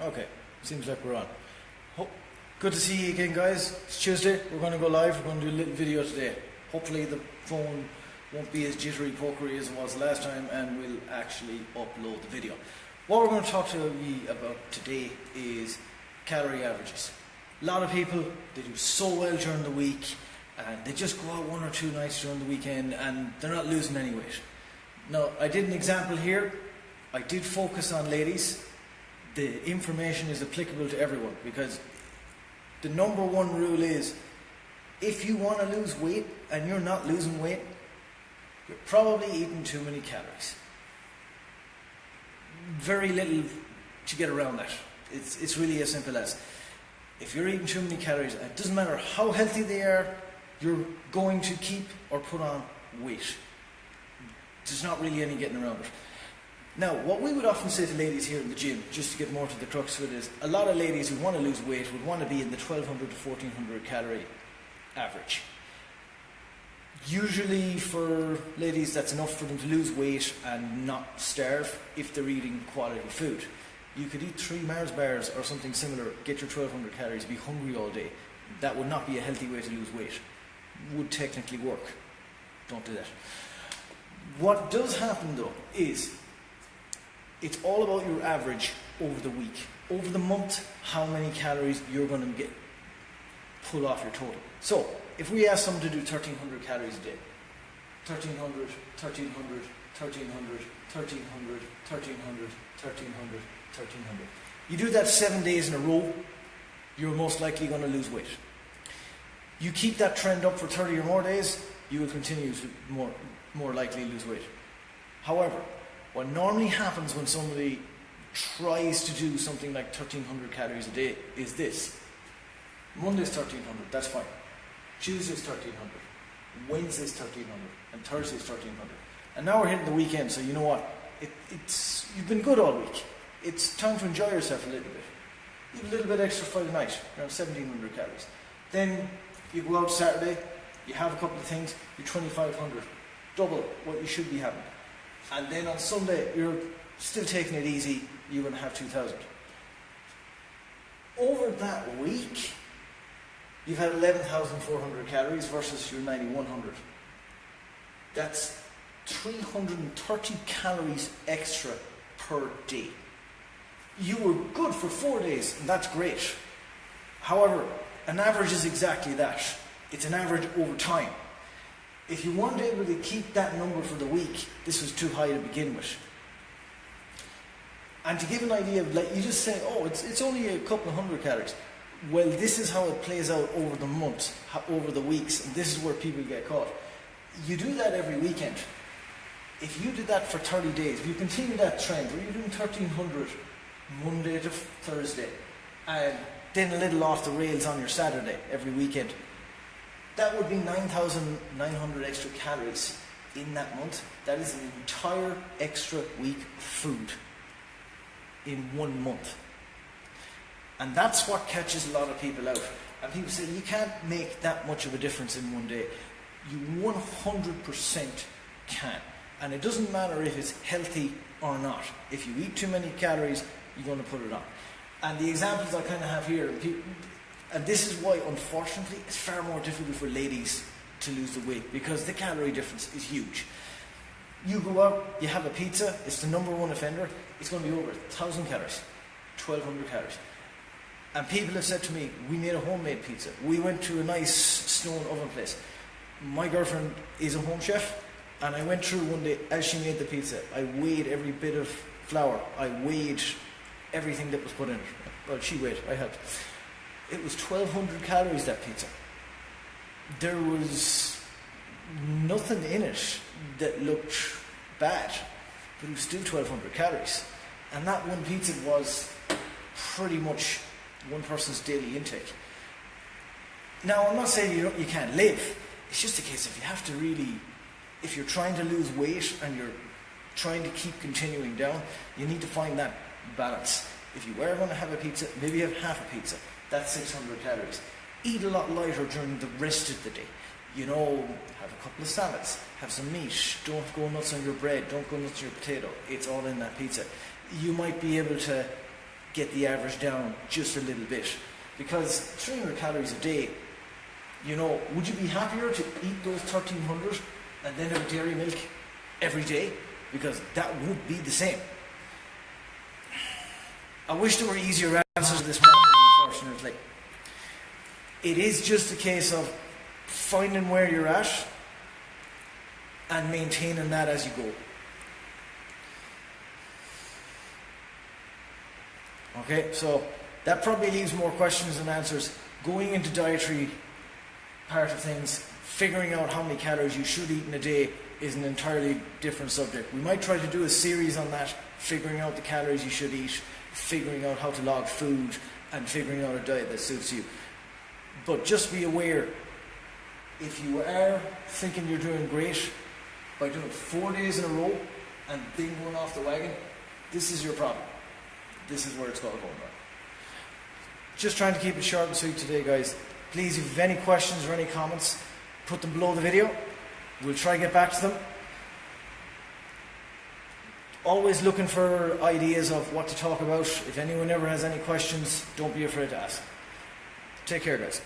Okay, seems like we're on. Good to see you again, guys. It's Tuesday. We're going to go live. We're going to do a little video today. Hopefully the phone won't be as jittery pokery as it was last time, and we'll actually upload the video. What we're going to talk to you about today is calorie averages. A lot of people, they do so well during the week, and they just go out one or two nights during the weekend, and they're not losing any weight. Now, I did an example here. I did focus on ladies. The information is applicable to everyone, because the number one rule is, if you want to lose weight and you're not losing weight, you're probably eating too many calories. Very little to get around that. It's really as simple as, if you're eating too many calories, it doesn't matter how healthy they are, you're going to keep or put on weight. There's not really any getting around it. Now, what we would often say to ladies here in the gym, just to get more to the crux of it, is a lot of ladies who want to lose weight would want to be in the 1200 to 1400 calorie average. Usually for ladies, that's enough for them to lose weight and not starve if they're eating quality food. You could eat 3 Mars bars or something similar, get your 1200 calories, be hungry all day. That would not be a healthy way to lose weight. Would technically work. Don't do that. What does happen though is, it's all about your average over the week. Over the month, how many calories you're going to pull off your total. So, if we ask someone to do 1300 calories a day, 1300, 1300, 1300, 1300, 1300, 1300, 1300. You do that 7 days in a row, you're most likely going to lose weight. You keep that trend up for 30 or more days, you will continue to more likely lose weight. However, what normally happens when somebody tries to do something like 1300 calories a day is this. Monday's 1300, that's fine. Tuesday's 1300, Wednesday's 1300, and Thursday's 1300. And now we're hitting the weekend, so you know what? You've been good all week. It's time to enjoy yourself a little bit. Eat a little bit extra Friday night, around 1700 calories. Then you go out Saturday, you have a couple of things, you're 2500, double what you should be having. And then on Sunday, you're still taking it easy, you're going to have 2000. Over that week, you've had 11,400 calories versus your 9,100. That's 330 calories extra per day. You were good for 4 days, and that's great. However, an average is exactly that. It's an average over time. If you weren't able to keep that number for the week, this was too high to begin with. And to give an idea of, like, you just say, oh, it's only a couple of hundred calories. Well, this is how it plays out over the months, over the weeks, and this is where people get caught. You do that every weekend. If you did that for 30 days, if you continue that trend, where you're doing 1300 Monday to Thursday, and then a little off the rails on your Saturday every weekend, that would be 9,900 extra calories in that month. That is an entire extra week of food in 1 month. And that's what catches a lot of people out. And people say, you can't make that much of a difference in 1 day. You 100% can. And it doesn't matter if it's healthy or not. If you eat too many calories, you're going to put it on. And the examples I kind of have here, and this is why, unfortunately, it's far more difficult for ladies to lose the weight, because the calorie difference is huge. You go out, you have a pizza, it's the number one offender, it's going to be over 1,000 calories, 1,200 calories. And people have said to me, we made a homemade pizza. We went to a nice stone oven place. My girlfriend is a home chef, and I went through one day, as she made the pizza, I weighed every bit of flour, I weighed everything that was put in it. Well, she weighed, I helped. It was 1,200 calories, that pizza. There was nothing in it that looked bad, but it was still 1,200 calories. And that one pizza was pretty much one person's daily intake. Now, I'm not saying you can't live. It's just a case of you have to really, if you're trying to lose weight and you're trying to keep continuing down, you need to find that balance. If you were going to have a pizza, maybe have half a pizza. That's 600 calories. Eat a lot lighter during the rest of the day. You know, have a couple of salads, have some meat, don't go nuts on your bread, don't go nuts on your potato. It's all in that pizza. You might be able to get the average down just a little bit. Because 300 calories a day, you know, would you be happier to eat those 1,300 and then have dairy milk every day? Because that would be the same. I wish there were easier answers to this problem, unfortunately. It is just a case of finding where you're at and maintaining that as you go. Okay, so that probably leaves more questions than answers. Going into dietary part of things, figuring out how many calories you should eat in a day is an entirely different subject. We might try to do a series on that, figuring out the calories you should eat, figuring out how to log food, and figuring out a diet that suits you. But just be aware, if you are thinking you're doing great by doing 4 days in a row and being one off the wagon, this is your problem. This is where it's all going wrong. Just trying to keep it short and sweet today, guys. Please, if you have any questions or any comments, put them below the video. We'll try to get back to them. Always looking for ideas of what to talk about. If anyone ever has any questions, don't be afraid to ask. Take care, guys.